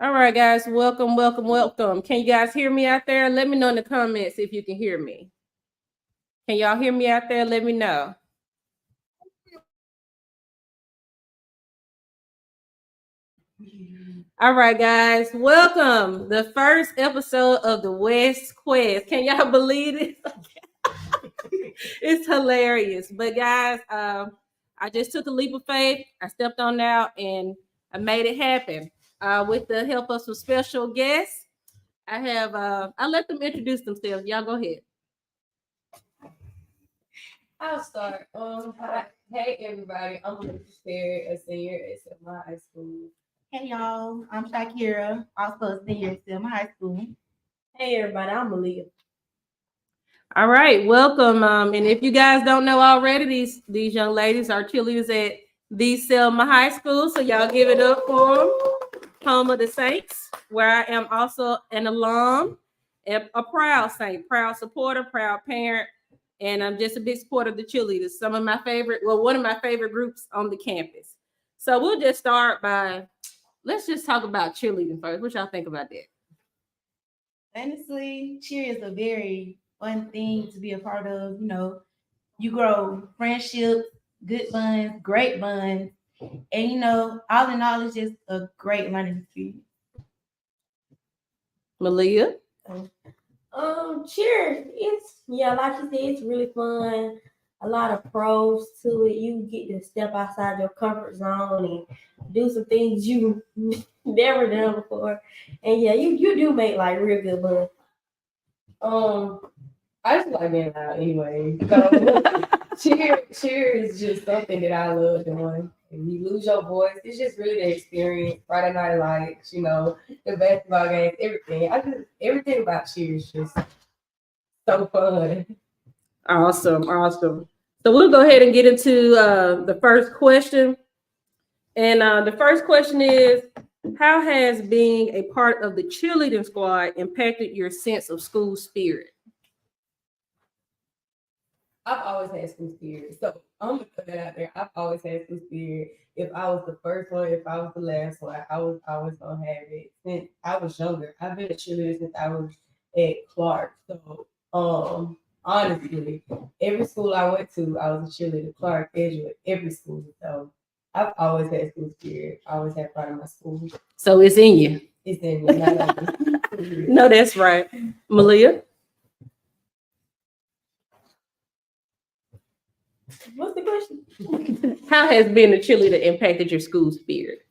All right, guys, welcome. Can you guys hear me out there? Let me know in the comments if you can hear me. Can y'all hear me out there? Let me know. All right, guys, welcome. The first episode of the West Quest. Can y'all believe it? It's hilarious. But guys, I just took a leap of faith. I stepped on out and I made it happen. With the help of some special guests. I'll let them introduce themselves. Y'all go ahead. I'll start. Hey everybody, I'm Alicia Sperry, a senior at Selma High School. Hey y'all, I'm Shakira, also a senior at Selma High School. Hey everybody, I'm Malia. All right, welcome. And if you guys don't know already, these young ladies are cheerleaders at the Selma High School. So y'all give it up for them. Home of the Saints, where I am also an alum, a proud Saint, proud supporter, proud parent, and I'm just a big supporter of the cheerleaders. One of my favorite groups on the campus. So we'll just start by, let's just talk about cheerleading first. What y'all think about that? Honestly, cheer is a very fun thing to be a part of. You know, you grow friendships, good bonds, great bonds, and all in all, it's just a great learning experience. Malia? Cheer. Like you said, it's really fun. A lot of pros to it. You get to step outside your comfort zone and do some things you never done before. And yeah, you do make like real good money. I just like being out anyway. So cheer is just something that I love doing. And you lose your voice. It's just really the experience. Friday Night Lights, the basketball games, everything. Everything about cheer is just so fun. Awesome. So we'll go ahead and get into the first question. And the first question is, how has being a part of the cheerleading squad impacted your sense of school spirit? I've always had school spirit. So I'm gonna put that out there. I've always had school spirit. If I was the first one, if I was the last one, I was always gonna have it. Since I was younger, I've been a cheerleader since I was at Clark. So honestly, every school I went to, I was a cheerleader. Clark, Edgewood, every school. So I've always had school spirit. I always had pride in my school. So it's in you. It's in me. No, that's right. Malia? What's the question? How has being a cheerleader impacted your school spirit?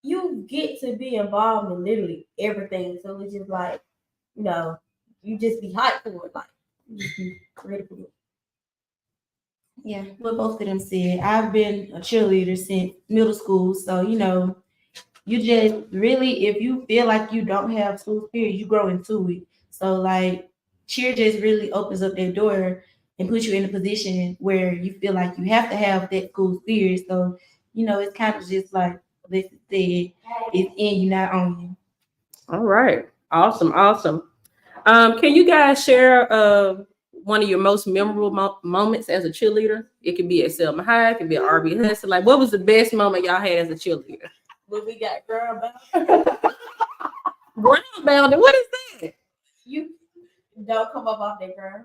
You get to be involved in literally everything. So it's just like, you just be hyped for it, like you just be ready for it. Yeah, what both of them said. I've been a cheerleader since middle school, so you just really, if you feel like you don't have school spirit, you grow into it. So like, cheer just really opens up that door and puts you in a position where you feel like you have to have that school spirit. So it's kind of just like this said, it's in you, not on you. All right. Awesome. Can you guys share one of your most memorable moments as a cheerleader? It could be at Selma High, it could be at RB Hudson. Like, what was the best moment y'all had as a cheerleader? When we got ground bound. Ground bounded. What is that? You don't come up off that ground.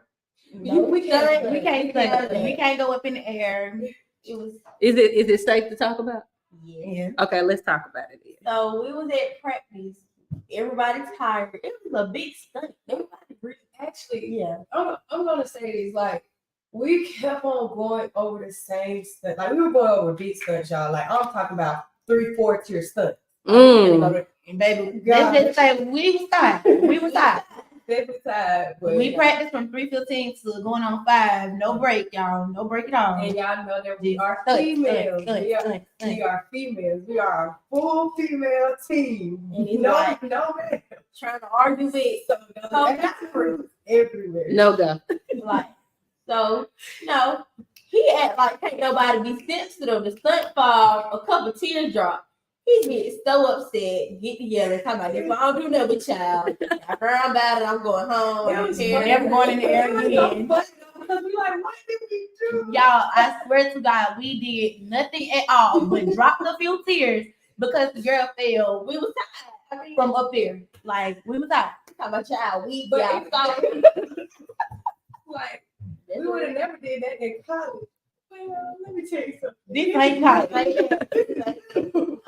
We can't go up in the air. Is it safe to talk about? Yeah. Okay, let's talk about it then. So we was at practice. Everybody's tired. It was a big stunt. Yeah. I'm gonna say this, like, we kept on going over the same stunt. Like, we were going over big stunts, y'all. Like, I'm talking about 3-4 tier stunts. And baby, let's just say we was tired. We were tired. Definitely tired. We practiced from 3:15 to going on 5. No break, y'all. No break at all. And y'all know that we are females. We are females. We are a full female team. And it's no man trying to argue with everywhere. No go. Like, so, he act like can't nobody be sensitive. The stunt fall, a couple tears drop. He gets so upset, get together, talking about if I don't do nothing with child, I heard about it, I'm going home. Never going in the air again. Because we like, what did we do? Y'all, I swear to God, we did nothing at all but dropped a few tears. because the girl fell. We was tired from up there. Like we was tired. How about y'all? We But y'all. it's like we would have never did that in college. Well, let me tell you something. This ain't college.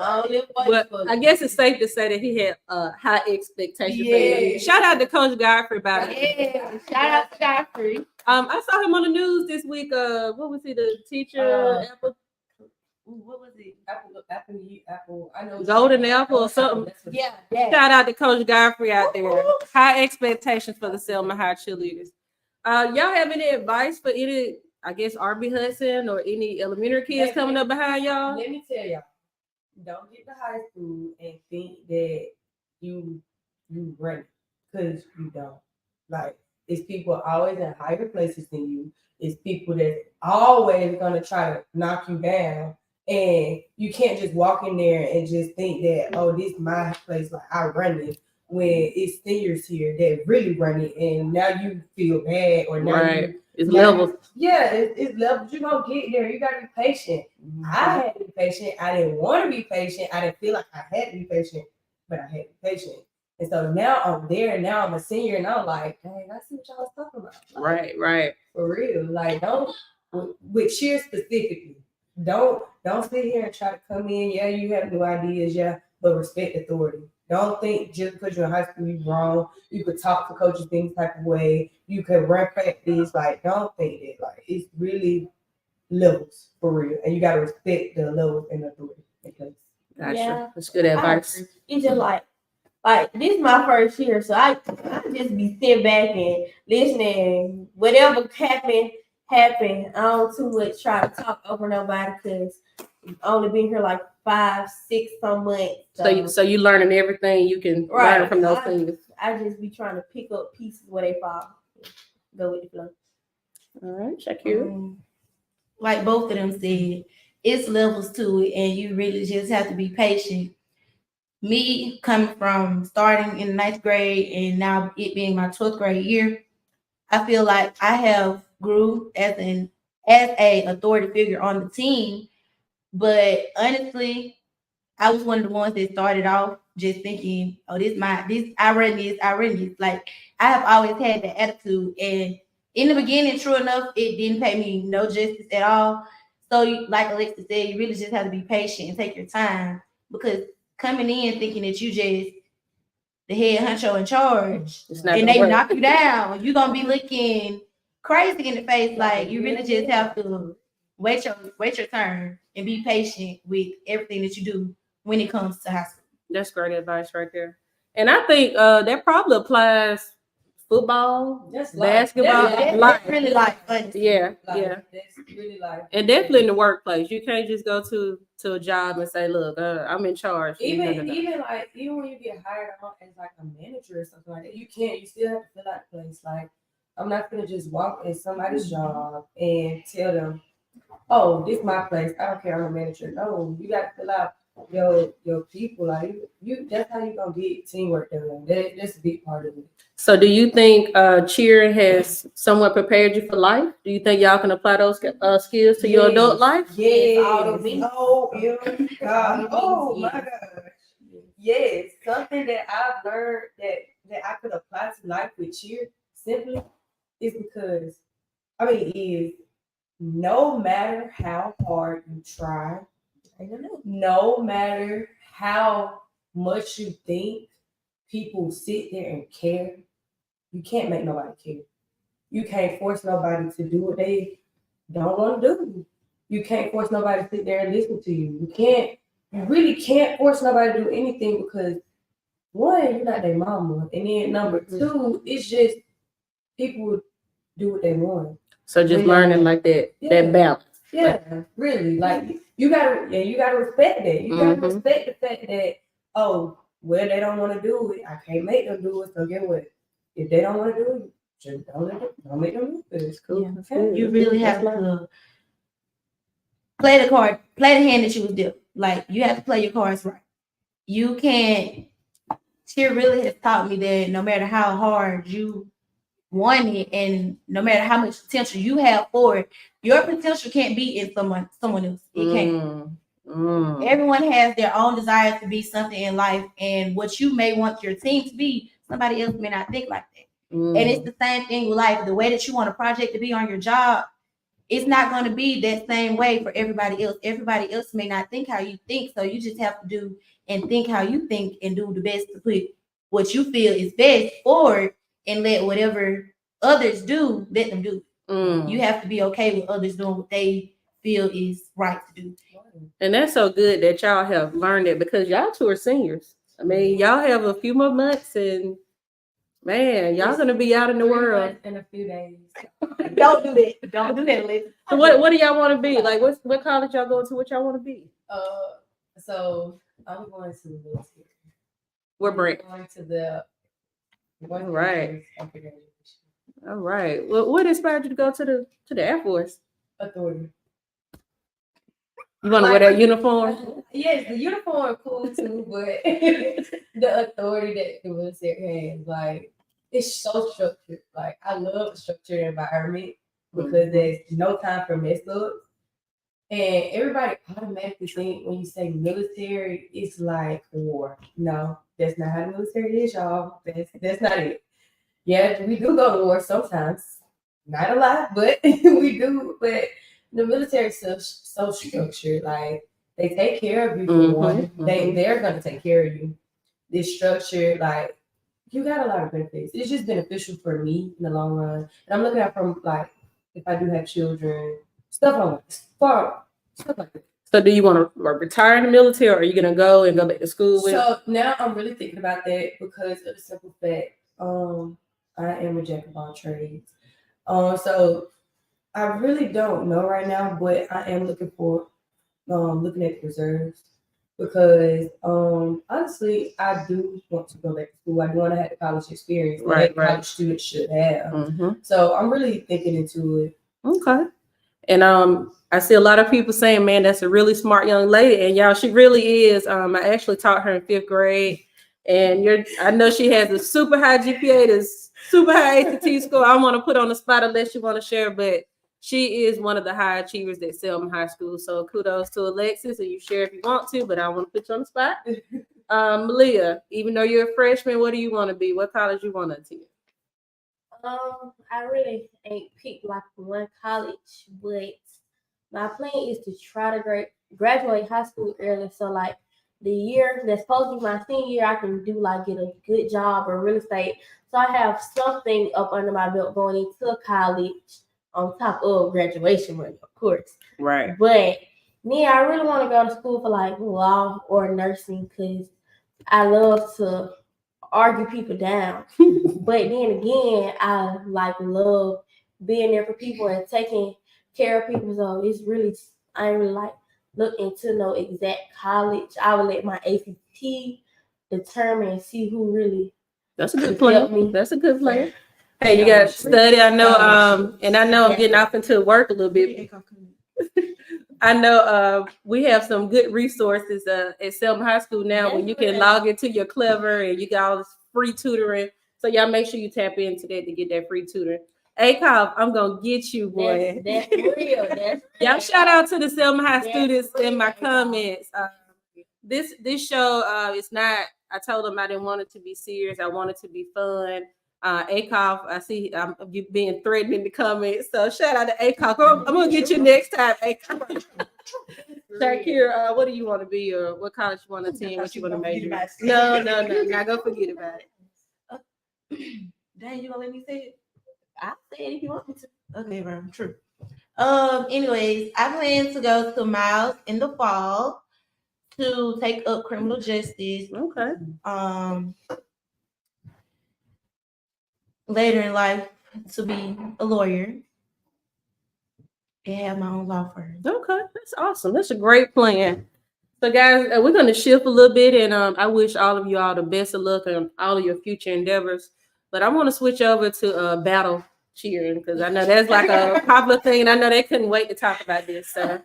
Only But I guess it's safe to say that he had high expectations. for you. Yeah. Shout out to Coach Godfrey about it. Yeah, shout out to Godfrey. I saw him on the news this week. What was he? The teacher, Apple, What was it? Apple. I know Golden Apple or something. That's what- Yeah, yeah. Shout out to Coach Godfrey out there. High expectations for the Selma High cheerleaders. Y'all have any advice for any, I guess, RB Hudson or any elementary kids coming up behind y'all? Let me tell y'all, don't get to high school and think that you run, because you don't. Like, it's people always in higher places than you. It's people that's always gonna try to knock you down. And you can't just walk in there and just think that, oh, this is my place, like I run it, when it's seniors here that really run it, and now you feel bad, or now Right. It's Yeah. levels. it's levels. You're gonna get there. You gotta be patient. I had to be patient. I didn't want to be patient. I didn't feel like I had to be patient, but I had to be patient. And so now I'm there, and now I'm a senior, and I'm like, dang, I see what y'all was talking about. Like, Right. for real. Like, don't, with cheer specifically, don't sit here and try to come in. Yeah, you have new ideas, yeah, but respect authority. Don't think just because you're in high school you're wrong. You could talk to coaches any type of way. You could run practice. Like, don't think that. Like, it's really levels for real, and you gotta respect the levels and authority in place. Gotcha. Yeah. That's good advice. It's just like this is my first year, so I just be sitting back and listening. Whatever happened. I don't too much try to talk over nobody because only been here like 5-6 some months. So you learning everything you can Right. learn from those things. I just be trying to pick up pieces where they fall. Go with the flow. All right, Shakira. Like both of them said, it's levels to it, and you really just have to be patient. Me coming from starting in the 9th grade and now it being my 12th grade year, I feel like I have grew as a authority figure on the team. But honestly, I was one of the ones that started off just thinking, oh, I run this. Like, I have always had that attitude. And in the beginning, true enough, it didn't pay me no justice at all. So, like Alexa said, you really just have to be patient and take your time, because coming in thinking that you just the head honcho in charge It's not and gonna they work. knock you down, you're going to be looking crazy in the face. Like, you really just have to wait your turn and be patient with everything that you do when it comes to high school. That's great advice right there. And I think that probably applies football, That's life. basketball, That's life. That's really like fun. Yeah, Like, yeah. that's really like, And definitely in the workplace. You can't just go to a job and say, look, I'm in charge. even No. when you get hired on as like a manager or something like that, you still have to fill out the place. Like, I'm not gonna just walk in somebody's job and tell them, oh, this is my place, I don't care, I'm a manager. No, you gotta fill out your people. Like, you that's how you gonna get teamwork done. That's a big part of it. So do you think cheer has somewhat prepared you for life? Do you think y'all can apply those skills to your adult life? Yes. all the things. Oh, God. Oh my God. Yes. Something that I've learned that I could apply to life with cheer simply is because, is no matter how hard you try, no matter how much you think people sit there and care, you can't make nobody care. You can't force nobody to do what they don't want to do. You can't force nobody to sit there and listen to you. You really can't force nobody to do anything, because one, you're not their mama. And then number two, it's just people do what they want. So just learning like that balance. Yeah, really. Like, you gotta respect that. You gotta respect the fact that, oh, well, they don't want to do it. I can't make them do it. So get what? If they don't want to do it, just don't make them do it. It's cool. Yeah. That's good. You really have to play the hand that you was dealt. Like, you have to play your cards right. You can't. Cheer really has taught me that no matter how hard you want it, and no matter how much potential you have for it, your potential can't be in someone else. It can't. Mm. Everyone has their own desires to be something in life, and what you may want your team to be, somebody else may not think like that. Mm. And it's the same thing with life. The way that you want a project to be on your job, it's not going to be that same way for everybody else. Everybody else may not think how you think, so you just have to do and think how you think and do the best to put what you feel is best forward, and let whatever others do, let them do. Mm. You have to be okay with others doing what they feel is right to do. And that's so good that y'all have learned it, because y'all two are seniors. I mean, y'all have a few more months, and man, y'all gonna be out in the 3 world. months and a few days. Don't do that. Don't do that, Liz. So what do y'all want to be? Like, what college y'all going to? What y'all want to be? So I'm going to the military. We're Brent. Going to the Right. after graduation. All right. Well, what inspired you to go to the Air Force? Authority. You want to wear that uniform? Yes, the uniform cool too, but the authority that the military has, like, it's so structured. Like, I love a structured environment because there's no time for mess ups. And everybody automatically think when you say military, it's like war. No, that's not how the military is, y'all. That's not it. Yeah, we do go to war sometimes. Not a lot, but we do. But the military is so structured. Like, they take care of you for one. They're gonna take care of you. This structure, like, you got a lot of benefits. It's just beneficial for me in the long run. And I'm looking at from, like, if I do have children, stuff like that. So do you want to retire in the military, or are you gonna go back to school with? So now I'm really thinking about that because of the simple fact, I am a jack of all trades. So I really don't know right now, but I am looking at the reserves because honestly, I do want to go back to school. I do want to have the college experience that college students should have. Mm-hmm. So I'm really thinking into it. Okay. And I see a lot of people saying, man, that's a really smart young lady. And y'all, she really is. I actually taught her in 5th grade. And I know she has a super high GPA, this super high ACT score. I want to put on the spot unless you want to share, but she is one of the high achievers at Selma High School. So kudos to Alexis, and you share if you want to, but I want to put you on the spot. Malia, even though you're a freshman, what do you want to be? What college you want to attend? I really ain't picked like one college, but my plan is to try to graduate high school early. So like the year that's supposed to be my senior year, I can do like get a good job or real estate. So I have something up under my belt going into college on top of graduation money, of course. Right. But me, I really want to go to school for like law or nursing because I love to argue people down. But then again, I like love being there for people and taking care of people. So it's really, I ain't really like look into no exact college. I would let my ACT determine and see who really. That's a good plan. Me. That's a good plan. Hey, you got to study. I know, and I know I'm getting off into work a little bit. I know we have some good resources at Selma High School now when you can log into your Clever and you got all this free tutoring. So y'all make sure you tap into that to get that free tutoring. ACOF, I'm gonna get you, boy. That's real. Y'all shout out to the Selma High students in my comments. This show it's not. I told them I didn't want it to be serious. I want it to be fun. ACOF, I see you being threatened in the comments. So shout out to ACOF. I'm gonna get you next time, ACOF. Shakira, what do you want to be, or what college you want to attend? What you want to major? No, not go forget about it. Dang, you gonna let me say it? I say it if you want me to. Okay, bro, true. Anyways, I plan to go to Miles in the fall to take up criminal justice. Okay. Later in life to be a lawyer and have my own law firm. Okay, that's awesome. That's a great plan. So, guys, we're going to shift a little bit, and I wish all of you all the best of luck on all of your future endeavors. But I want to switch over to battle cheering because I know that's like a popular thing, and I know they couldn't wait to talk about this. So,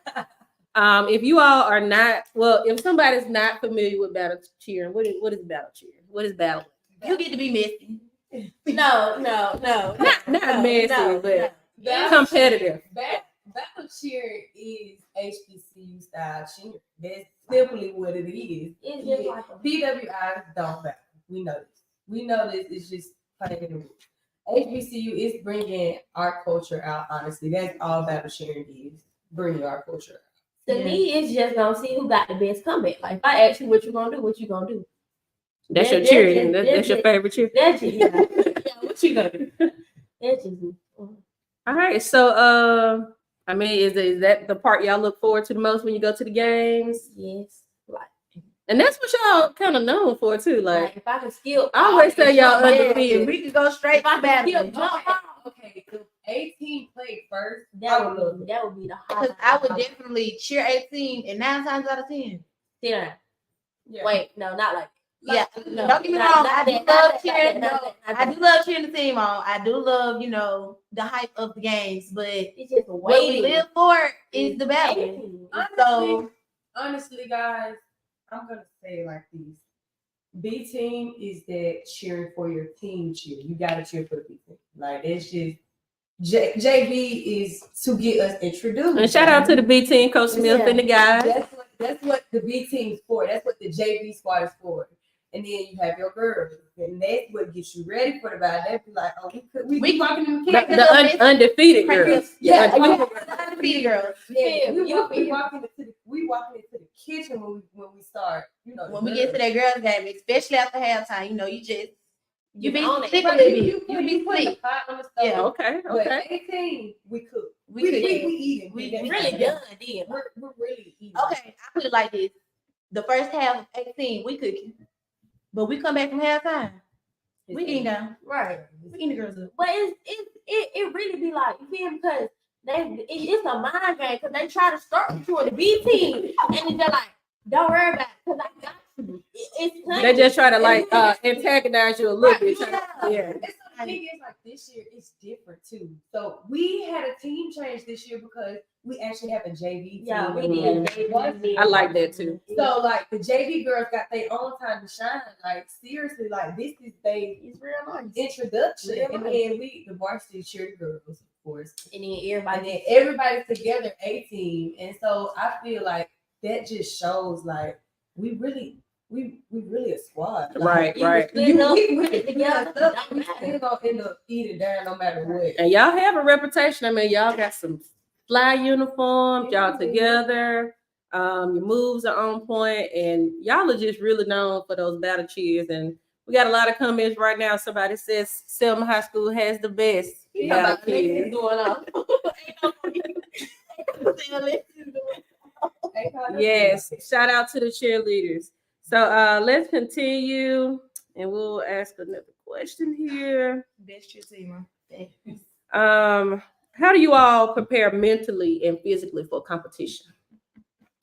if you all are not, well, if somebody's not familiar with battle cheering, what is battle cheering? What is battle? You get to be messy. No. Not messy, but competitive. battle cheer is HBCU style cheer. That's simply what it is. It's just like a BWI don't battle. We know this. We know this. It's just playing the rules. HBCU is bringing our culture out. Honestly, that's all battle cheering is. Bringing our culture out. to me, it's just gonna see who got the best comeback. Like if I ask you what you gonna do, what you gonna do? That's your That- cheer. that's- That's that's your it. favorite cheer. That's just yeah. What you gonna do? That's just me. All right. So, I mean, is that the part y'all look forward to the most when you go to the games? Yes. Like, And that's what y'all kind of known for too. Like, if I can skip, I always say y'all Yeah, undefeated. if we could go straight If I to can battle. skip jump ball, Okay, if 18 played first, that would be the Because highlight. I would definitely cheer 18 and 9 times out of 10. Sit down. Yeah. Wait, no, not like Yeah, no, don't get me not- wrong. not I do that, love not cheering. that, not that. I do love cheering the team on. I do love, the hype of the games. But It's just a what we waiting. live for is the battle. So Honestly, guys, I'm gonna say it like this: B team is that cheering for your team cheer. You gotta cheer for the B team. Like it's just JV is to get us introduced. And shout out to the B team, Coach Smith and the guys. That's what the B team's for. That's what the JV squad is for. And then you have your girls, and that's what gets you ready for the battle. They'd be like, "Oh, we walking in the The, camp." undefeated girls. Yeah, undefeated girls. Yeah, we you walking into the kitchen when we start. When we get to that girls game, especially after halftime, you be on it. sleep a little bit. You be put the sleep. pot on the stove. Yeah. Okay. But Okay. 18, we cook. We We could. eating. We really done then. We're really eating. Okay, I put it like this: the first half of 18, we cooking, but we come back from halftime, we eating down. Right. We eating the girls up. But it really be like, you feel me? Because it's a mind game because they try to start with you on the B team and they're like, don't worry about it because I got you. They just try to like antagonize you a little bit. Yeah. And so the thing is, like this year, it's different too. So we had a team change this year because we actually have a JV team. Yeah, we Mhm. did. I like that too. So like the JV girls got their own time to shine. Like seriously, like this is their It's real nice. introduction. Real And nice. then the varsity cheer girls, of course. And then And everybody. then everybody's together, a team. And so I feel like that just shows like we really a squad. Like, Right, right. We Put together. we still gonna end up eating down no matter what. And y'all have a reputation. I mean, y'all got some fly uniforms, y'all together. Your moves are on point, and y'all are just really known for those battle cheers. And we got a lot of comments right now. Somebody says Selma High School has the best battle cheers. Going on. Yes, shout out to the cheerleaders. So let's continue, and we'll ask another question here. Best cheer team. How do you all prepare mentally and physically for competition?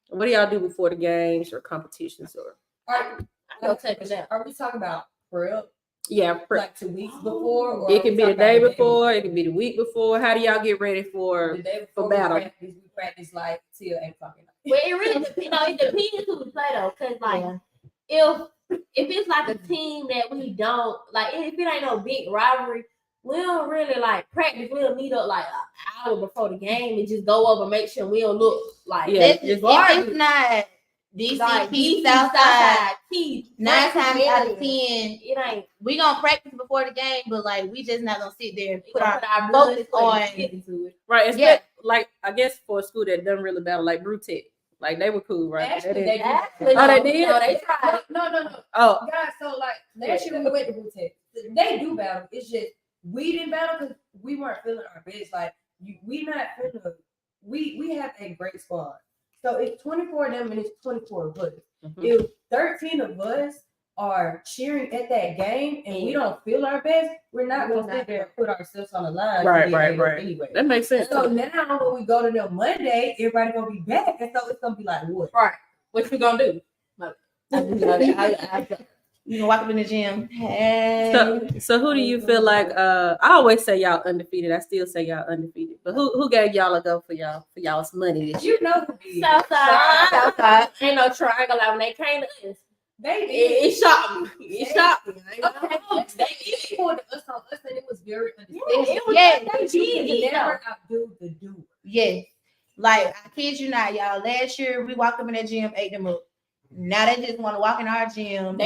What do y'all do before the games or competitions or? Are, I go take a nap. are we talking about prep? Yeah, Like 2 weeks before? Or it are can we be the talking day about before, it can be the week before. How do y'all get ready for? The day for before battle. we practice like till 8 o'clock at night. Well, it really it depends who we play though, cause like if it's like a team that we don't like, if it ain't no big rivalry, we don't really like practice. We'll meet up like an hour before the game and just go over, make sure we don't look like Yeah, If it's not like DCP Southside, T 9 times out of 10, it ain't. we gonna practice before the game, but like we just not gonna sit there and We put gonna our put our focus blood on. and get into it. Right, it's Yeah. like I guess for a school that doesn't really battle, like Brew Tech, like they were cool, right? Actually, They they didn't- do. Actually, Oh, they no, did? No, they tried. No. Oh, Guys, so like last year we went to Blue Tech. They do battle. It's just we didn't battle because we weren't feeling our best. Like we not feeling. We have a great squad. So it's 24 of them and it's 24 of us. mhm. If 13 of us are cheering at that game and we don't feel our best, we're not We're gonna not sit there and put ourselves on the line. Right, to get right, ate up right. Anyway. That makes sense. So now when we go to them Monday, everybody gonna be back, and so it's gonna be like what? Right. What you gonna do? You can walk up in the gym. Hey. So who do you feel like? I always say y'all undefeated. I still say y'all undefeated. But who gave y'all a go for y'all's money this year? You know who did. Southside. Ain't no triangle like when they came to us. They did. It shocked me. It shocked me. They pulled us on us, and it was very Yeah, understandable. it was Yes, they You did. can never outdo the doer. Yes. Like, I kid you not, y'all. Last year, we walked up in that gym, ate them up. Now they just want to walk in our gym.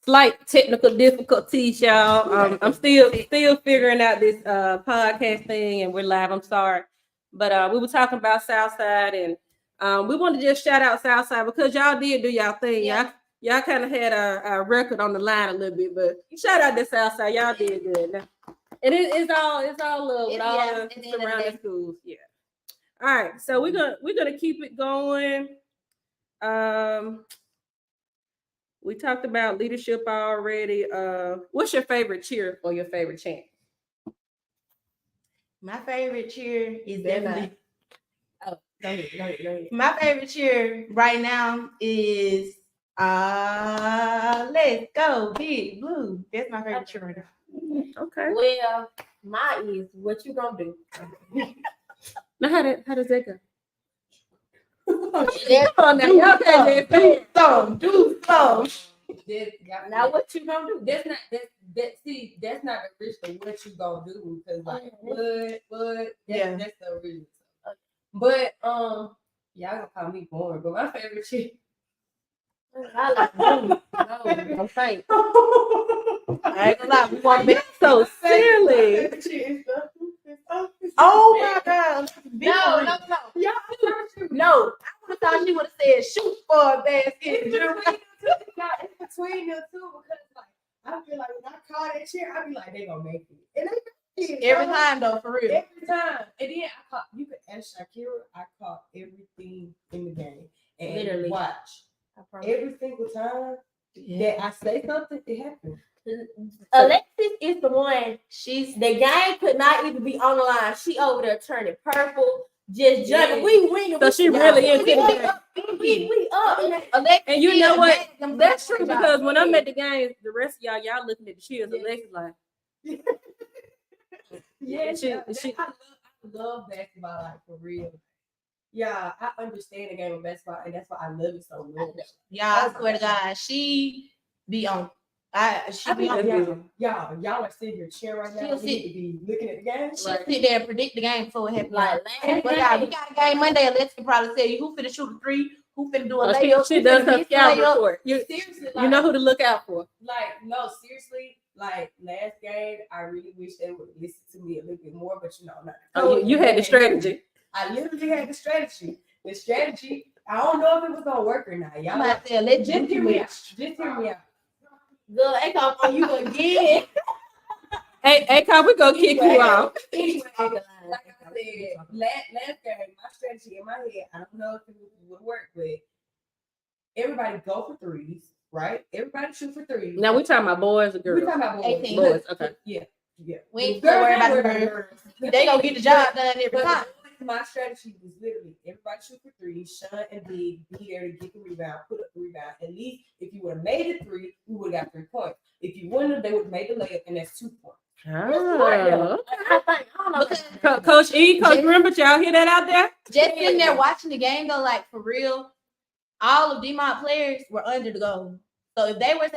Slight technical difficulties, y'all. I'm still figuring out this podcast thing, and we're live. I'm sorry, but we were talking about Southside, and we want to just shout out Southside because y'all did do y'all thing. Yeah. Y'all kind of had a record on the line a little bit, but shout out to Southside. Y'all did good. Now, and it's all love with all Yeah, the at the end of the surrounding day. schools. Yeah. All right, so we're gonna keep it going. We talked about leadership already. What's your favorite cheer or your favorite chant? My favorite cheer is They're definitely. Go ahead. My favorite cheer right now is let's go Big Blue. That's my favorite cheer right now. Okay. Well, mine is what you gonna do. Now how does that go? That's Come on now, y'all can't just do some. Now what you gonna do? That's not that's not the original what you gonna do because like that's the original. But y'all gonna call me boring, but my favorite shit. I like no, I'm saying. I ain't gonna lie, we want to be so silly. Oh my God. No. No. I would have thought she would have said shoot for a basket. It's between the two because like I feel like when I call that shit, I be like they gonna make it. And they Every time though, for real. Every time. And then I caught you could ask Shakira, I caught everything in the game. And Literally. watch. Every single time that I say something, it happens. Alexis is the one. The game could not even be on the line. She over there turning purple, just jumping. Yeah. We winning. So she really into the game. We up. Alexis, And you know what? them That's girls true great because job. when I'm at the games, the rest of y'all looking at the cheers. Yeah. Alexis like, Yeah, she- I love basketball, like for real. Yeah, I understand the game of basketball, and that's why I love it so much. Y'all, I swear to God, she be on. She be on. Y'all are sitting here cheering right now. She'll We need to be looking at the game. She'll sit there and predict the game before it happens. Like But y'all, we got a game Monday. Alexis can probably tell you who finna shoot a three, who finna do a oh, layup. she who does finna her miss a scout layup. report. Seriously, You know who to look out for. Like, no, seriously, like last game, I really wish they would listen to me a little bit more, but not. Oh, you had the strategy. I literally had the strategy. The strategy, I don't know if it was gonna work or not. Y'all I'm about to say, let's just hear me out. Just hear me out. Girl, they come on you again. Hey, Kyle, we gonna kick you off. Anyway, like I said, last game, my strategy in my head, I don't know if it would work, but everybody go for threes, right? Everybody shoot for threes. Now we talking about boys or We're girls? talking about boys. 18. Boys, okay. Yeah. We ain't Girls worried ain't about worried the about girls. girls. They gonna get the job done every But time. my strategy was literally everybody shoot for threes, Sean and Big be there to get the rebound, put up the rebound. At least if you would have made it three, we would have got 3 points. If you wouldn't have, they would have made the layup, and that's 2 points. Oh. I don't know. Coach E, Coach Grimbert, y'all hear that out there? just sitting there watching the game go, like for real, all of DMont players were under the goal. So if they was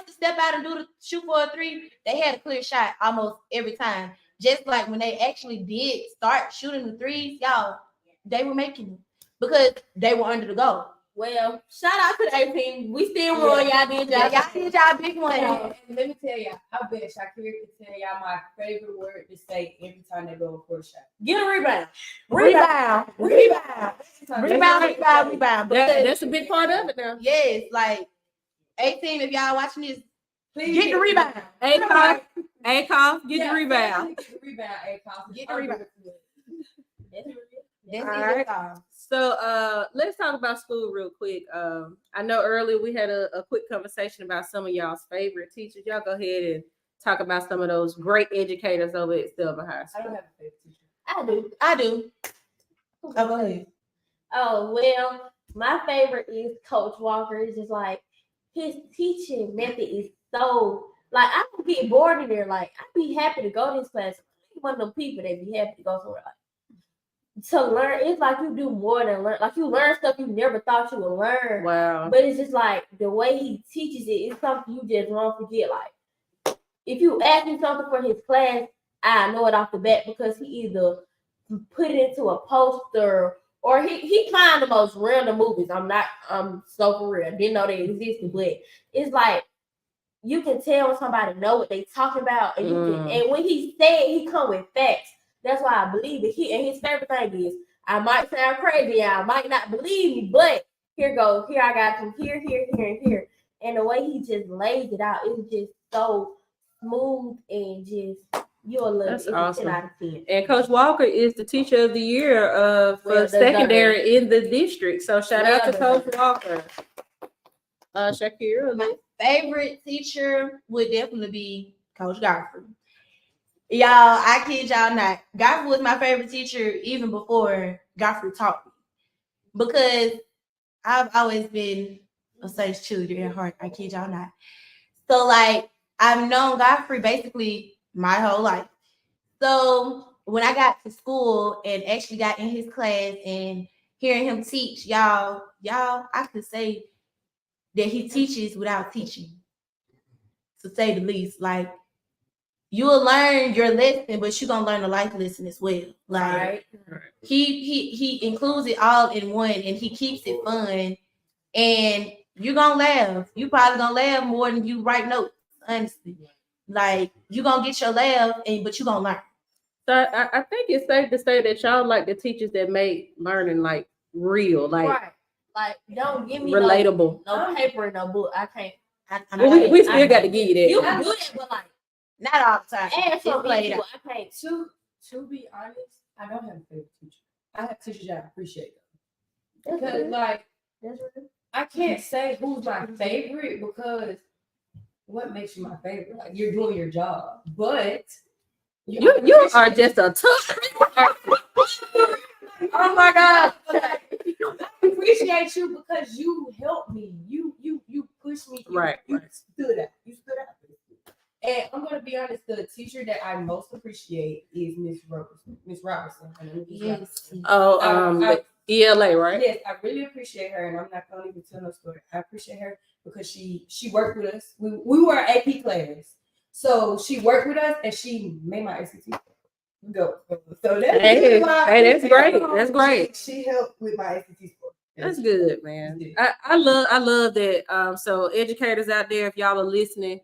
to step out and shoot for a 3, they had a clear shot almost every time. Just like when they actually did start shooting the 3s, y'all, they were making them because they were under the goal. Well, shout out to the 18. We still won. Y'all did Yeah, y'all. y'all did y'all big one. And let me tell y'all, I bet Shakira can tell y'all my favorite word to say every time they go for a shot. Get a rebound. Rebound. That, Because, that's a big part of it now. yes, like 18, if y'all watching this, Please get the rebound. Akon, get Yeah, the rebound. Get the rebound, Akon. Get the rebound. That's All it. right. That's all. So let's talk about school real quick. I know earlier we had a quick conversation about some of y'all's favorite teachers. Y'all go ahead and talk about some of those great educators over at Selma High I School. don't have a favorite teacher. I do. I do. Oh, go ahead. Oh, well, my favorite is Coach Walker. It's just like his teaching method is so like I don't get bored in there. Like I'd be happy to go to his class. I'm one of them people that be happy to go somewhere like to learn. It's like you do more than learn. Like you learn stuff you never thought you would learn. Wow. But it's just like the way he teaches it is something you just won't forget. Like if you ask me something for his class, I know it off the bat because he either put it into a poster or he find the most random movies. I'm so for real. Didn't know they existed, but it's like you can tell when somebody know what they talking about, and and when he said he come with facts. That's why I believe it. And his favorite thing is I might sound crazy, I might not believe me, but here goes. Here I got from here, and here. And the way he just lays it out is just so smooth and just you'll love That's it. It's awesome. a 10 out of 10. And Coach Walker is the teacher of the year for Well, secondary in the district. So shout out to Well Coach Walker. Shakira. My favorite teacher would definitely be Coach Godfrey. Y'all, I kid y'all not. Godfrey was my favorite teacher even before Godfrey taught me. Because I've always been a stage cheerleader at heart. I kid y'all not. So like I've known Godfrey basically my whole life. So when I got to school and actually got in his class and hearing him teach, y'all, I could say that he teaches without teaching, to say the least. Like you will learn your lesson, but you're gonna learn a life lesson as well. Like he includes it all in one, and he keeps it fun, and you're gonna laugh. You probably gonna laugh more than you write notes, honestly. Like you're gonna get your laugh, but you're gonna learn. So I think it's safe to say that y'all like the teachers that make learning like real, like Right. Like don't give me relatable. no paper and no book. I can't. Well, we still got to give you that. You can do that, but like Not all the time. add It's something played into out. it. I can't. To be honest, I don't have a favorite teacher. I have teachers that I appreciate That's because real. like That's real. I can't say who's my favorite because what makes you my favorite? Like you're doing your job, but You are just a tough. oh my God! I appreciate you because you helped me. You pushed me. Right, You right. stood out. You stood out. And I'm gonna be honest. The teacher that I most appreciate is Miss Robertson. Miss Robertson. Her name is Miss Robertson. Oh, ELA, right? Yes, I really appreciate her, and I'm not gonna even tell no story. I appreciate her because she worked with us. We were an AP class, so she worked with us, and she made my ACT go. So that's Hey, that's great. That's great. She helped with my ACT score. That's good, man. I love that. So educators out there, if y'all are listening,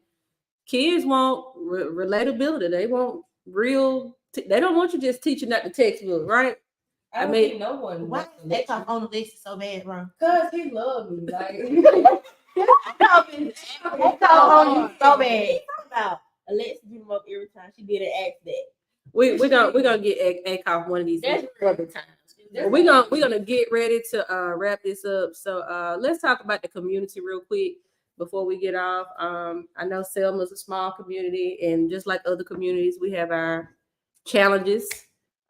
kids want relatability. They want real. They don't want you just teaching at the textbook, right? I don't think no one. Why is that talk on the list so bad, bro? Because he loved me. Like That talk on you so bad. About Alexa beat him up every time she did an act that. We're gonna get Acoff one of these That's other times. But we're gonna get ready to wrap this up. So let's talk about the community real quick before we get off. I know Selma's a small community, and just like other communities, we have our challenges.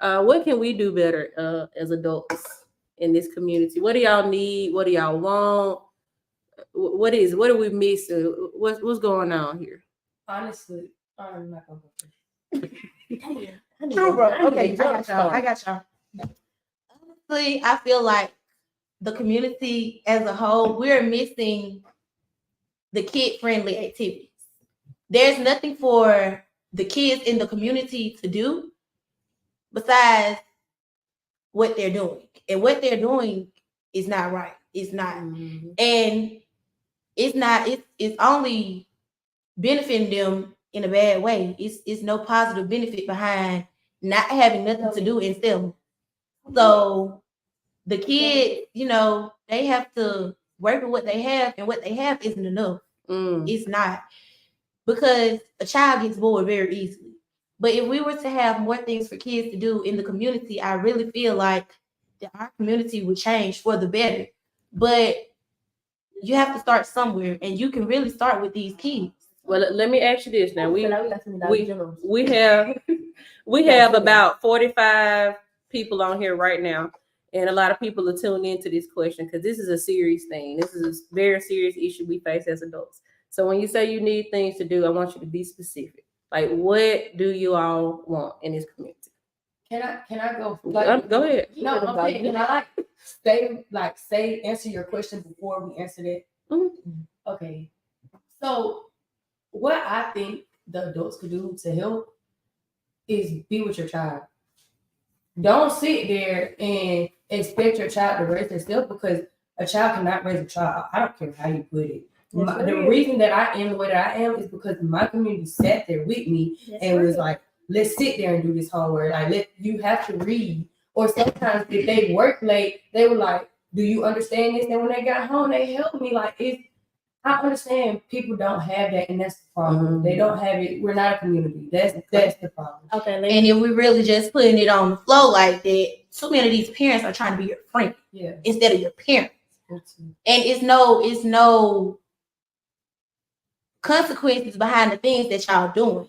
What can we do better as adults in this community? What do y'all need? What do y'all want? What are we missing? What's going on here? honestly, I'm not gonna go. True, bro. Okay, I got y'all. honestly, I feel like the community as a whole, we're missing the kid-friendly activities. There's nothing for the kids in the community to do besides what they're doing. And what they're doing is not right. It's not. And it's not, it's only benefiting them in a bad way. It's no positive benefit behind not having nothing to do in them. So the kids, you know, they have to work with what they have, and what they have isn't enough. It's not, because a child gets bored very easily. But if we were to have more things for kids to do in the community, I really feel like that our community would change for the better. But you have to start somewhere, and you can really start with these kids. Well, let me ask you this now. We We have about 45 people on here right now, and a lot of people are tuning into this question because this is a serious thing. This is a very serious issue we face as adults. So when you say you need things to do, I want you to be specific. Like, what do you all want in this community? Can I go? Go ahead. No, I'm saying, can I answer your question before we answer that? Mhm. Okay. So what I think the adults could do to help is be with your child. Don't sit there and expect your child to raise themselves, because a child cannot raise a child. I don't care how you put it. The reason that I am the way that I am is because my community sat there with me and was like, let's sit there and do this homework. Like, you have to read. Or sometimes if they work late, they were like, do you understand this? And when they got home, they helped me. Like, I understand people don't have that, and that's the problem. They don't have it. We're not a community. That's the problem. Okay. And if we really just putting it on the flow like that, too many of these parents are trying to be your friend instead of your parents. And it's no consequences behind the things that y'all doing.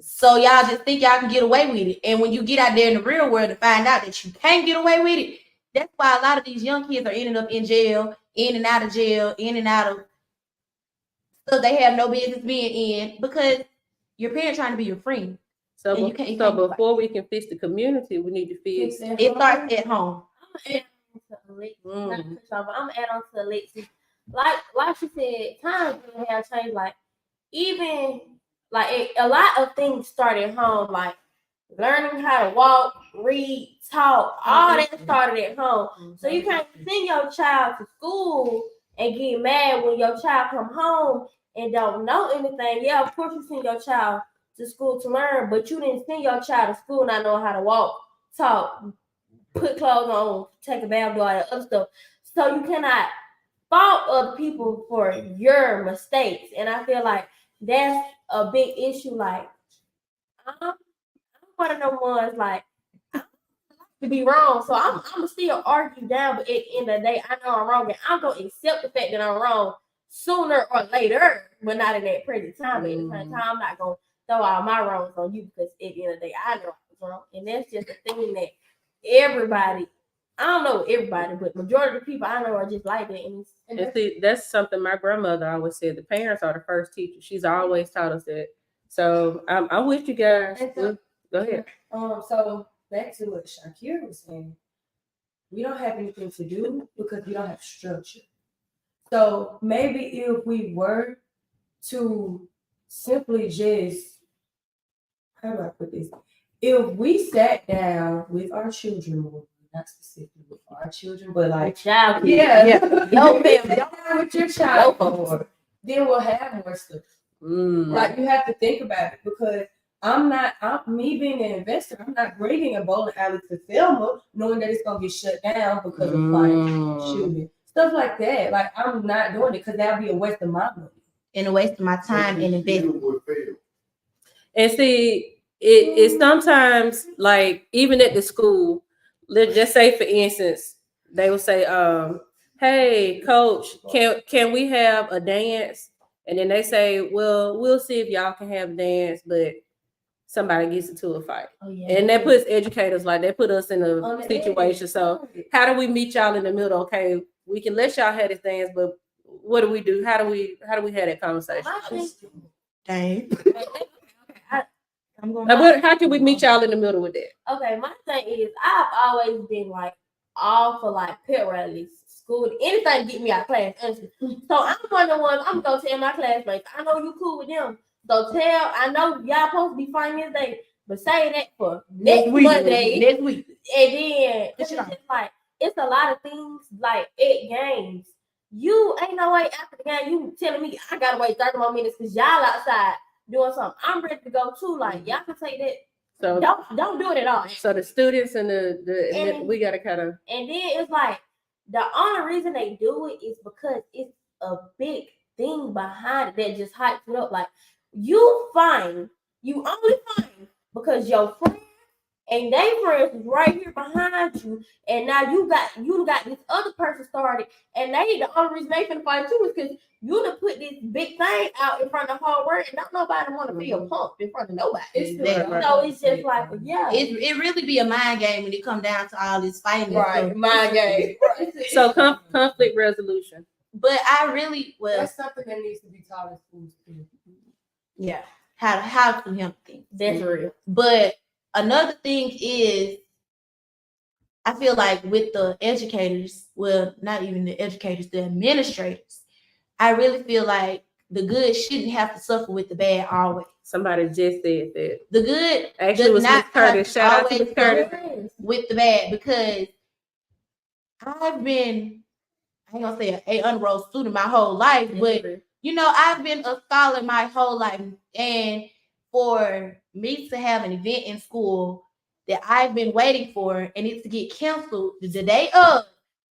So y'all just think y'all can get away with it. And when you get out there in the real world and find out that you can't get away with it, that's why a lot of these young kids are ending up in jail, in and out of jail, in and out of stuff they have no business being in, because your parents trying to be your friend. So, And you can't before we can fix the community, we need to fix it starts at home. I'm gonna add on to Alexis. Like she said, times really have changed. Like, even like a lot of things started at home, like learning how to walk, read, talk, all that started at home. So you can't send your child to school and get mad when your child come home and don't know anything. Yeah, of course you send your child to school to learn, but you didn't send your child to school not knowing how to walk, talk, put clothes on, take a bath, do all that other stuff. So you cannot fault other people for your mistakes. And I feel like that's a big issue. Like, I'm one of them ones, like, to be wrong. So I'm gonna still argue down, but at the end of the day, I know I'm wrong, and I'm gonna accept the fact that I'm wrong sooner or later, but not in that present time. But at the same time, I'm not gonna throw all my wrongs on you, because at the end of the day, I know I was wrong. And that's just the thing that everybody, I don't know everybody, but majority of the people I know are just like that. And see, that's something my grandmother always said. The parents are the first teacher. She's always taught us that. So I'm with you guys. Go ahead. So back to what Shakira was saying. We don't have anything to do because we don't have structure. So maybe if we were to simply just, how do I put this? If we sat down with our children more, not specifically with our children, but like child, your family, with your child more, then we'll have more stuff. Like, you have to think about it, because me being an investor, I'm not bringing a bowling alley to Selma knowing that it's gonna get shut down because of like shooting, stuff like that. Like, I'm not doing it because that'll be a waste of my money and a waste of my time and investment. And see, it sometimes, like, even at the school, let's just say, for instance, they will say, hey, coach, can we have a dance? And then they say, well, we'll see if y'all can have a dance, but somebody gets into a fight. And that puts educators, like, they put us in a situation. So how do we meet y'all in the middle? Okay, we can let y'all have this dance, but what do we do? How do we have that conversation? Dang. How can we meet y'all in the middle with that? Okay, my thing is, I've always been like, all for like pet rallies, school, anything to get me out of class. Honestly. So I'm one of the ones. I'm gonna tell my classmates. I know you cool with them. So I know y'all supposed to be fine this day, but say that for next Monday. Next week. And then Push it on. just like it's a lot of things like at games. You ain't no way after the game. You telling me I gotta wait 30 more minutes because y'all outside doing something. I'm ready to go too. Like y'all can take that. So Don't do it at all. so the students and And- we gotta kind of And then it's like the only reason they do it is because it's a big thing behind it that just hypes it up. Like you only fine because your friend and they friends is right here behind you, and now you got this other person started, and the only reason they finna fight too is because you done put this big thing out in front of the whole world, and don't nobody want to feel pumped in front of nobody. Exactly. So it's just like, yeah, It really be a mind game when it come down to all this fighting. and stuff. mind game. so conflict resolution. But I really That's something that needs to be taught in schools too. yeah, how to handle things. That's real. But another thing is, I feel like with the educators, well, not even the educators, the administrators, I really feel like the good shouldn't have to suffer with the bad always. Somebody just said that. The good Actually, it does was Miss not Curtis. have to Shout out to always Miss Curtis. suffer with the bad, because I've been, I ain't gonna say a unenrolled student my whole life, but you know, I've been a scholar my whole life, and for me to have an event in school that I've been waiting for and it's to get canceled the day of,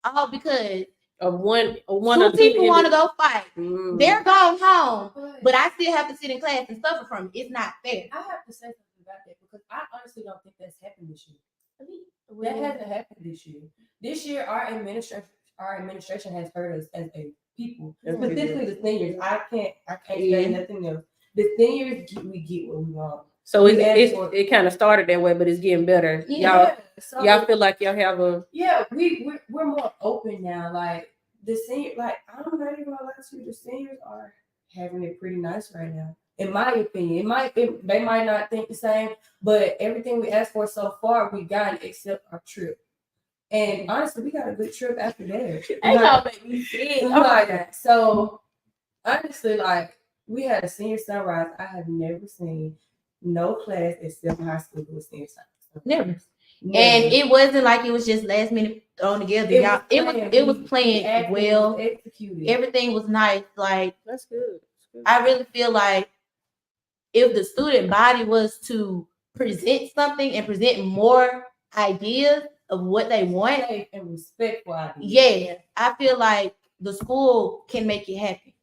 all because Of one two people want to go fight. Mm. They're going home, but I still have to sit in class and suffer from it. It's not fair. I have to say something about that because I honestly don't think that's happened this year. That hasn't happened this year. This year, our administration has hurt us as a people, specifically the seniors. I can't say nothing else. The seniors, we get what we want. So it kind of started that way, but it's getting better. Y'all feel like y'all have a we're more open now. Like the senior, like I'm not even gonna lie to you, the seniors are having it pretty nice right now. In my opinion, they might not think the same, but everything we asked for so far, we got except our trip. And honestly, we got a good trip after that. Ain't gonna make me sick. So honestly, like we had a senior sunrise. I have never seen no class except high school with senior sunrise. Never. And it wasn't like it was just last minute thrown together. It was playing well. Executed. Everything was nice. Like that's good. I really feel like if the student body was to present something and present more ideas of what they want, safe and respectful ideas. Yeah, I feel like the school can make it happen.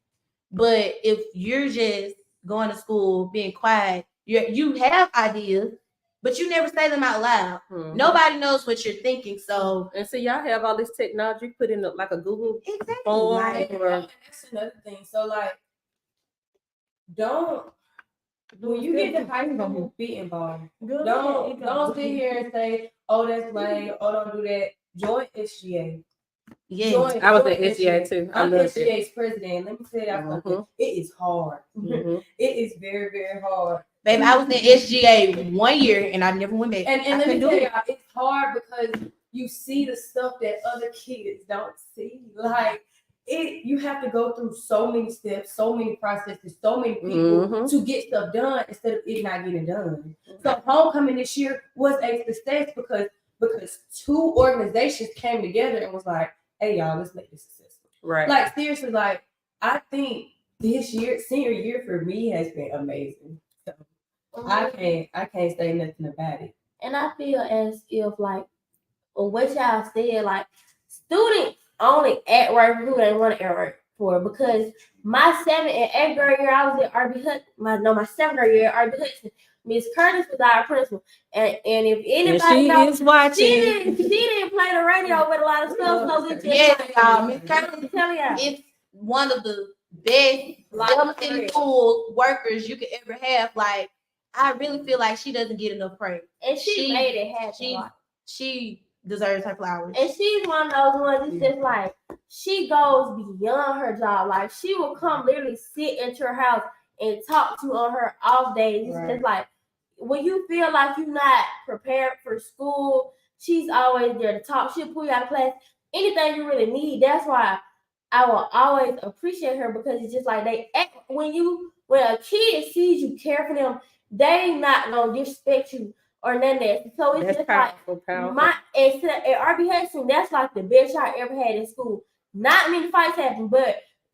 But if you're just going to school, being quiet, you have ideas, but you never say them out loud. Mm-hmm. Nobody knows what you're thinking. So, and so y'all have all this technology put in like a Google exactly. form. That's another thing. So like, when you get to high school, be involved. Don't sit here and say, "Oh, that's lame." Oh, don't do that. Join SGA. Yeah, I was at SGA too. I'm SGA's president. Let me tell you something. It is hard. Mm-hmm. It is very, very hard. Baby, I was in SGA 1 year and I never went back. And let me tell y'all, it's hard because you see the stuff that other kids don't see. Like you have to go through so many steps, so many processes, so many people to get stuff done instead of it not getting done. So homecoming this year was a success because two organizations came together and was like, "Hey y'all, let's make this successful." Right. Like seriously, like I think this year, senior year for me has been amazing. So I can't say nothing about it. And I feel as if like what y'all said, like students only act right for who they want to act right for. Because my 7th and 8th grade year, I was at RB Hudson. My 7th grade year at RB Hudson. Miss Curtis was our principal, and if anybody knows, is watching. She didn't play the radio with a lot of stuff. So it's just Miss Curtis, tell y'all, it's one of the best in school workers you could ever have. Like I really feel like she doesn't get enough praise, and she made it happen. She deserves her flowers. And she's one of those ones that's just like, she goes beyond her job. Like, she will come literally sit at your house and talk to you on her off days. It's just like, when you feel like you're not prepared for school, She's always there to talk. She'll pull you out of class. Anything you really need. That's why I will always appreciate her, because it's just like they act when a kid sees you care for them, they not gonna disrespect you or none of that. So it's That's just powerful, like at RB Hudson, that's like the best I ever had in school. Not many fights happen,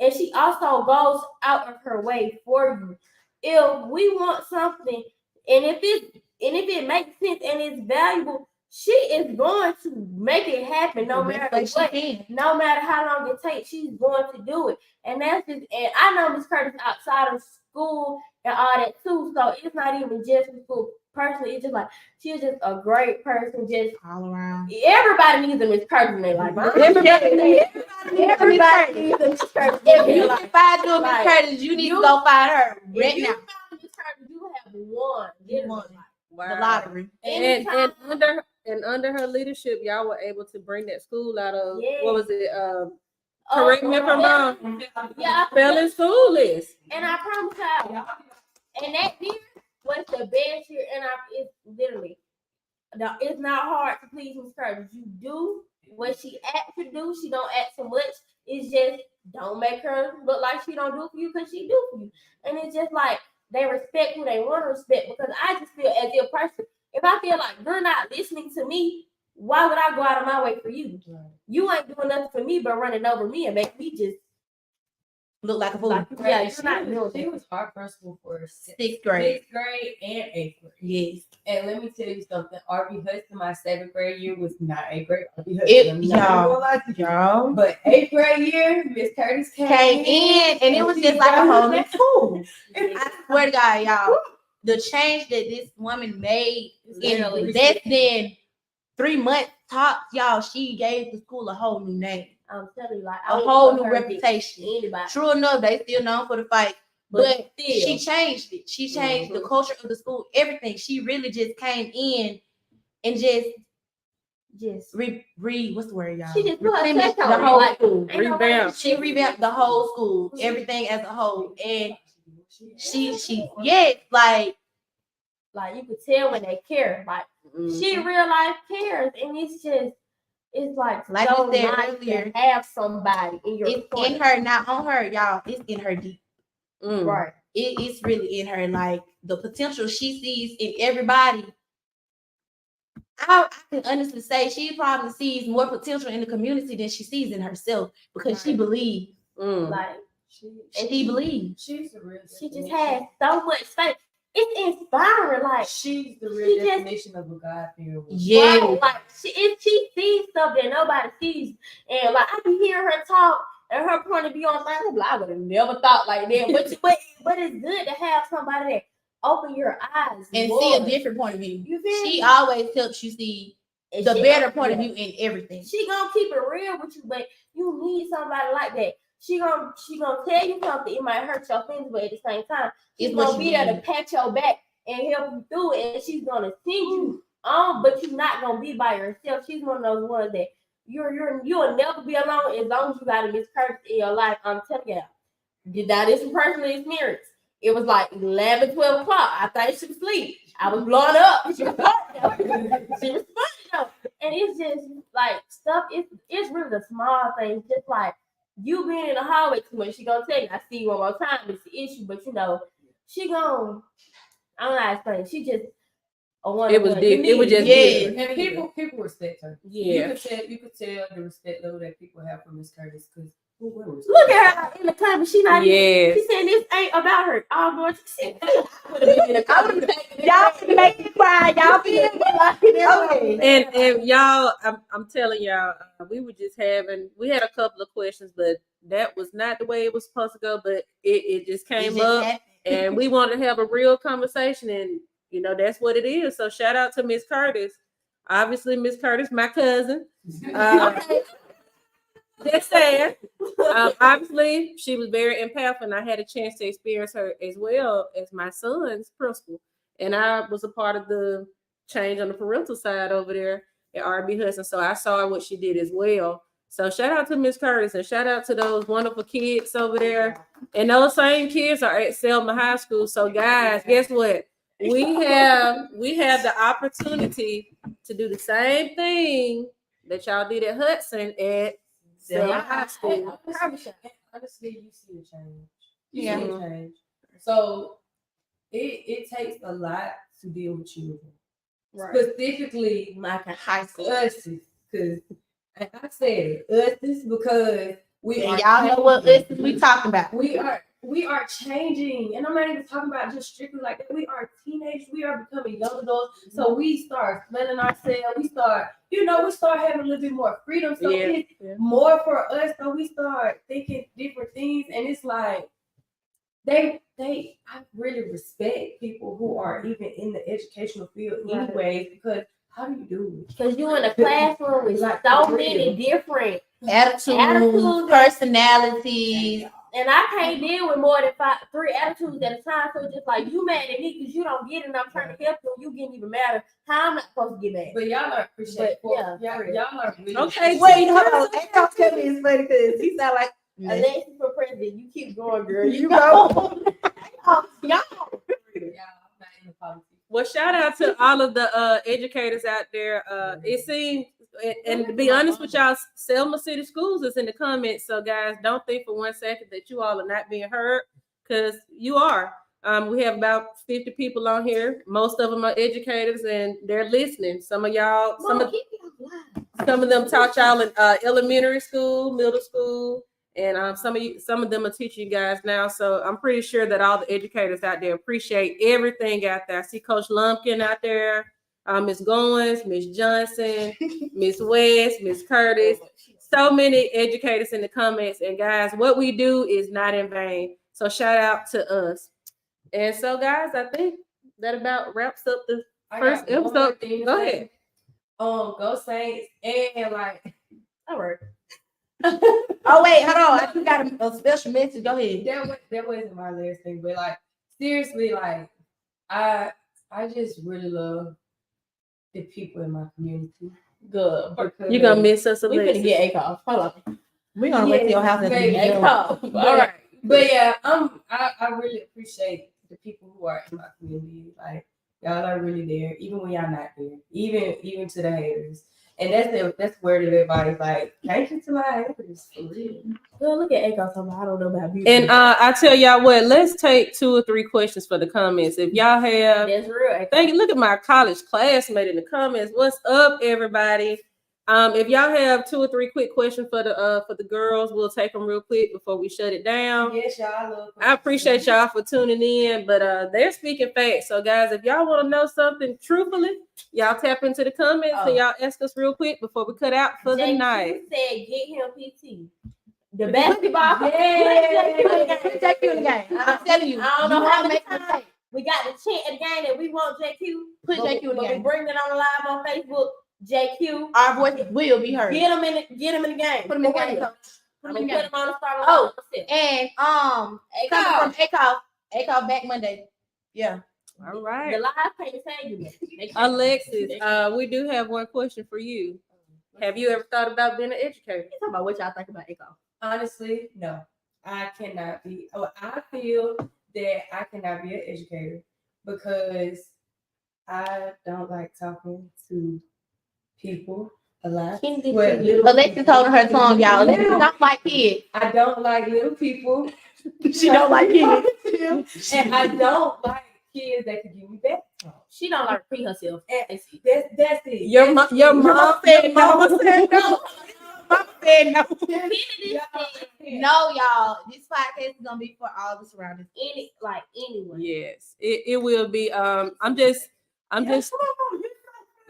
and she also goes out of her way for you. If we want something, and if it makes sense and it's valuable, she is going to make it happen no matter what. No matter how long it takes, she's going to do it. And that's just, and I know Miss Curtis outside of school and all that too. So it's not even just for school. Personally, it's just like she's just a great person, just all around. Everybody needs a Miss Curtis in their life. Everybody needs a Miss Curtis. If I do a Miss Curtis, you need to go find her right now. Found Miss Curtis, you have won. You won. Wow. The lottery. And under her leadership, y'all were able to bring that school out of what was it? Correct me if I'm wrong. Yeah, Failing school list. And I promise y'all, and that year was the best year. And it's literally, it's not hard to please Miss Curtis. You do what she asks you to do. She don't ask so much. It's just don't make her look like she don't do for you, because she do for you. And it's just like they respect who they want to respect, because I just feel as a person, if I feel like you're not listening to me, why would I go out of my way for you? Right. You ain't doing nothing for me but running over me and make me just look like a fool. She was our principal for sixth grade and 8th grade. Yes. And let me tell you something. RB Hudson, my 7th grade year was not 8th grade. RB Hudson, y'all. But 8th grade year, Miss Curtis came in, and it was just like a whole new school. I swear to God, y'all, the change that this woman made in less than 3 months tops, y'all, she gave the school a whole new name. I'm telling you, like a whole new reputation. Anybody. True enough, they still known for the fight, but she changed it. She changed the culture of the school, everything. She really just came in and just what's the word, y'all? She just put the whole school. Revamped. She revamped the whole school, everything as a whole, and she like you could tell when they care. Like she real life cares, and it's like so you said nice earlier, to have somebody in your in her, not on her, y'all. It's in her deep. Right. It's really in her. Like the potential she sees in everybody. I can honestly say she probably sees more potential in the community than she sees in herself, because she believes. Like she believes. She's a real. She just has so much faith. It's inspiring. Like she's the real definition of a God-fearing woman. Yeah, right? Like she sees stuff that nobody sees, and like I can hear her talk and her point of view on things. Like, I would have never thought like that. But it's good to have somebody that open your eyes and more. see a different point of view. You feel she me? always helps you see the better point of view in everything. She gonna keep it real with you, but you need somebody like that. She gonna tell you something. It might hurt your feelings, but at the same time, she's gonna be there to pat your back and help you through it. And she's gonna send you on, but you're not gonna be by yourself. She's one of those ones that you'll never be alone as long as you got a Miss Curtis in your life. I'm telling you, now this is personal experience. It was like 11, 12 o'clock. I think she was asleep. I was blowing up. She was funny though. And it's just like stuff. It's really the small things. Just like you being in the hallway too much. She gonna tell you, I see you one more time. It's the issue, but she gonna. I don't know how to explain. She just. It was different. It was just different. And people respect her. Yeah. You could tell the respect level that people have for Miss Curtis, because look at her in the comments. She not yes. She said this ain't about her. All going to see. Y'all can make me cry. Y'all feel me? And y'all, I'm telling y'all, we had a couple of questions, but that was not the way it was supposed to go. But it just came up, and we wanted to have a real conversation, and that's what it is. So shout out to Miss Curtis. Obviously, Miss Curtis, my cousin. Just saying. Obviously, she was very impactful, and I had a chance to experience her as well as my son's principal. And I was a part of the change on the parental side over there at RB Hudson. So I saw what she did as well. So shout out to Miss Curtis, and shout out to those wonderful kids over there. And those same kids are at Selma High School. So guys, guess what? we have the opportunity to do the same thing that y'all did at Hudson at Selma High School. Honestly, you see a change. Yeah. You see a change. So it takes a lot to deal with children. Specifically, My kind. High school. us, because I said us because we And are y'all know what us is we talking about. we are changing, and I'm not even talking about just strictly like that. We are teenagers. We are becoming young adults. So we start smelling ourselves. We start having a little bit more freedom. So it's more for us. So we start thinking different things, and it's like I really respect people who are even in the educational field anyways, because how do you do it? Because you in a classroom with Like, so for many real. different Attitudes, personalities. and I can't deal with more than 3 attitudes at a time. So it's just like you mad at me because you don't get it and I'm trying to help you and you getting even madder. How am I supposed to get mad? But y'all are appreciative. But, Y'all are really Okay, Wait, hold on. I'll tell me it's funny because he sound like Alexis for president, you keep going, girl. you go. Y'all. Well, shout out to all of the educators out there. It seems, and to be honest with y'all, Selma City Schools is in the comments. So, guys, don't think for 1 second that you all are not being heard, because you are. We have about 50 people on here. Most of them are educators, and they're listening. Some of y'all, some of them taught y'all in elementary school, middle school. And some of them are teaching you guys now. So I'm pretty sure that all the educators out there appreciate everything out there. I see Coach Lumpkin out there, Miss Goins, Miss Johnson, Miss West, Miss Curtis. So many educators in the comments. And guys, what we do is not in vain. So shout out to us. And so, guys, I think that about wraps up the first episode. Go ahead. Go Saints, and like, All right. Oh wait, hold on. I just got a special message. Go ahead. that wasn't my last thing, but like seriously, like I just really love the people in my community. Good. You're gonna miss us a We little. finna get ACOF. Hold on. We're gonna wait till your house Baby, and ACOF. All right. But yeah, I really appreciate the people who are in my community. Like y'all are really there, even when y'all not there. Even to the haters. And that's word of advice. Like, thank you to my haters for real. Girl, look at ACOF. I don't know about beauty. And I tell y'all what, let's take 2 or 3 questions for the comments. If y'all have, that's real. thank you. Look at my college classmate in the comments. What's up, everybody? If y'all have 2 or 3 quick questions for the girls, we'll take them real quick before we shut it down. Yes, y'all. I appreciate y'all for tuning in, but they're speaking facts. So, guys, if y'all want to know something truthfully, y'all tap into the comments and y'all ask us real quick before we cut out for the night. Said get him PT. The basketball. Take you in the game. I'm telling you. I don't know how many make times mistakes. we got the chant at the game that we want JQ. Put JQ in the But we game. bring it on the live on Facebook. JQ. Our voice will be heard. Get him in the game. Put him in the game. Coach. Put him in the game. Put him on the starting Oh, lineup. and coming from ACOF back Monday. Yeah. All right. The live can't tell you that. Alexis, we do have one question for you. Have you ever thought about being an educator? Talk about what y'all think about ACOF. Honestly, no. I cannot be. I feel that I cannot be an educator because I don't like talking to people a lot. Alexis holding her tongue, y'all. Alexis don't like kids. I don't like little people. She don't like kids. And I don't like kids that can give me back talk. She don't like to pre herself. And that's it. Your mom said no. Mama said no. Mama said no. Kennedy said No, y'all. This podcast is gonna be for all the surroundings. anyone. Yes, it will be. I'm just.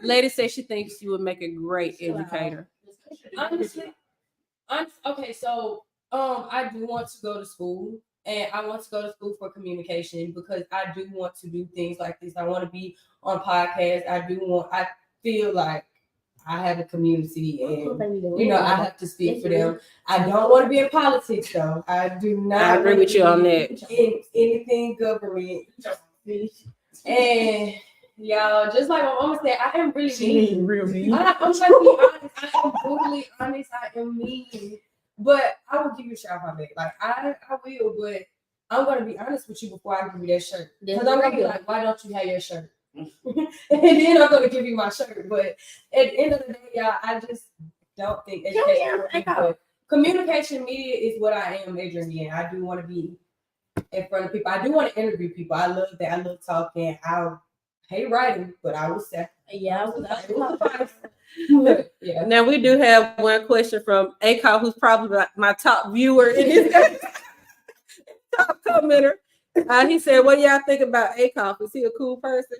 Lady says she thinks you would make a great educator. Honestly, okay, so I do want to go to school, and I want to go to school for communication because I do want to do things like this. I want to be on podcasts. I feel like I have a community, and I have to speak for them. I don't want to be in politics, though. I do not. I agree with you on that. In anything government, and y'all, just like my mama said, I am really mean. real mean. I'm trying to be honest. I am brutally honest. I am mean, but I will give you a shout out, babe. Like I will, but I'm gonna be honest with you before I give you that shirt. That's Because I'm gonna be real. like, why don't you have your shirt? And then I'm gonna give you my shirt. But at the end of the day, y'all, I just don't think education for me. But communication media is what I am majoring in. I do want to be in front of people. I do want to interview people. I love that. I love talking. I hate writing, but I will say. Yeah, I was Yeah. Now we do have one question from Akon, who's probably my top viewer in this top commenter. He said, "What do y'all think about Akon? Is he a cool person?"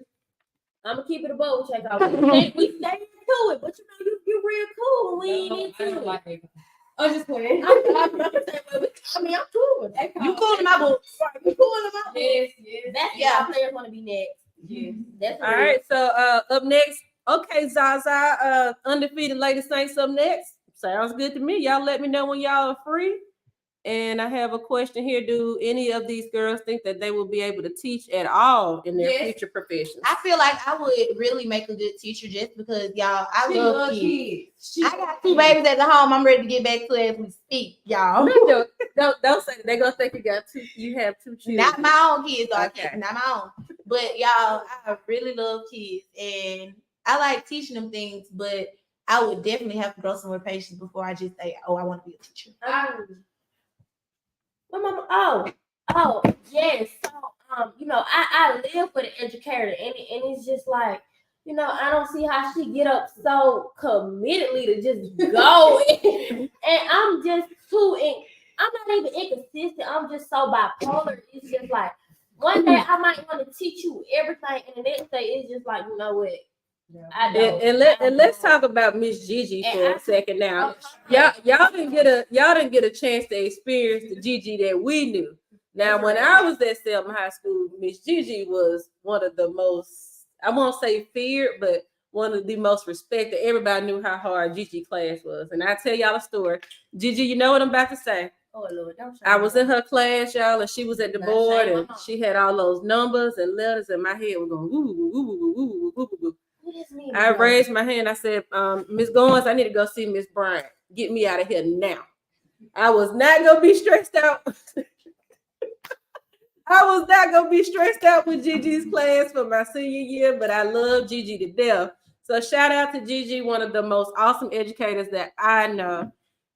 I'm gonna keep it above with you. We stay into it, but you know you real cool when we ain't into it. like it. I'm just playing. I'm cool with it. You cool in my book. You cool in my book. Yes. That's Yeah. how players want to be next. Yes. That's All right, so up next, okay, Zaza, undefeated Lady Saints up next. Sounds good to me. Y'all let me know when y'all are free. And I have a question here. Do any of these girls think that they will be able to teach at all in their Yes. future professions? I feel like I would really make a good teacher just because y'all, I She love loves kids. kids. I got 2 babies at the home. I'm ready to get back to as we speak, y'all. Don't say that. They're gonna think you have 2 children. Not my own kids, though. Okay. Not my own. But y'all, I really love kids and I like teaching them things, but I would definitely have to grow some more patience before I just say, oh, I want to be a teacher. My mama, oh, yes. So, you know, I live for the educator, and it's just like, you know, I don't see how she get up so committedly to just go, and I'm just I'm not even inconsistent. I'm just so bipolar. It's just like one day I might want to teach you everything, and the next day it's just like, you know what? I don't. And let's talk about Miss Gigi for a second now. Y'all didn't get a chance to experience the Gigi that we knew. Now, when I was at Selma High School, Miss Gigi was one of the most, I won't say feared, but one of the most respected. Everybody knew how hard Gigi class was. And I tell y'all a story. Gigi, you know what I'm about to say. Oh Lord, don't. I was in her class, y'all, and she was at the Not board, shame and my mom. she had all those numbers and letters, and my head was going woo woo woo woo woo woo woo woo. What does this mean? I raised my hand. I said, Miss Goins, I need to go see Miss Bryant. Get me out of here now. I was not gonna be stressed out. I was not gonna be stressed out with Gigi's class for my senior year, but I love Gigi to death. So shout out to Gigi, one of the most awesome educators that I know.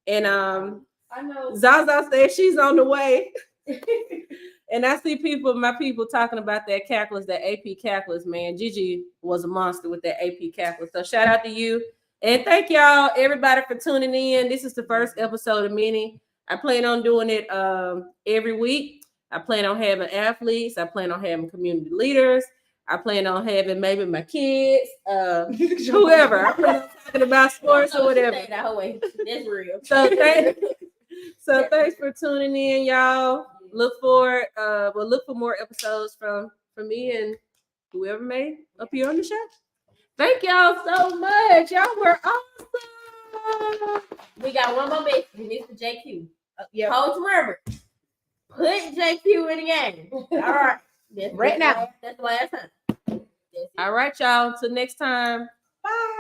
And I know. Zaza said she's on the way. And I see my people talking about that calculus, that AP calculus, man. Gigi was a monster with that AP calculus. So shout out to you. And thank y'all, everybody, for tuning in. This is the first episode of many. I plan on doing it every week. I plan on having athletes. I plan on having community leaders. I plan on having maybe my kids, whoever. I plan on talking about sports or whatever. That's real. So thanks for tuning in, y'all. Look for more episodes from me and whoever may appear on the show. Thank y'all so much. Y'all were awesome. We got one more message, Mr. JQ. Yeah. Coach River, put JQ in the game. All right. Right now. That's the last time. All right, y'all. Till next time. Bye.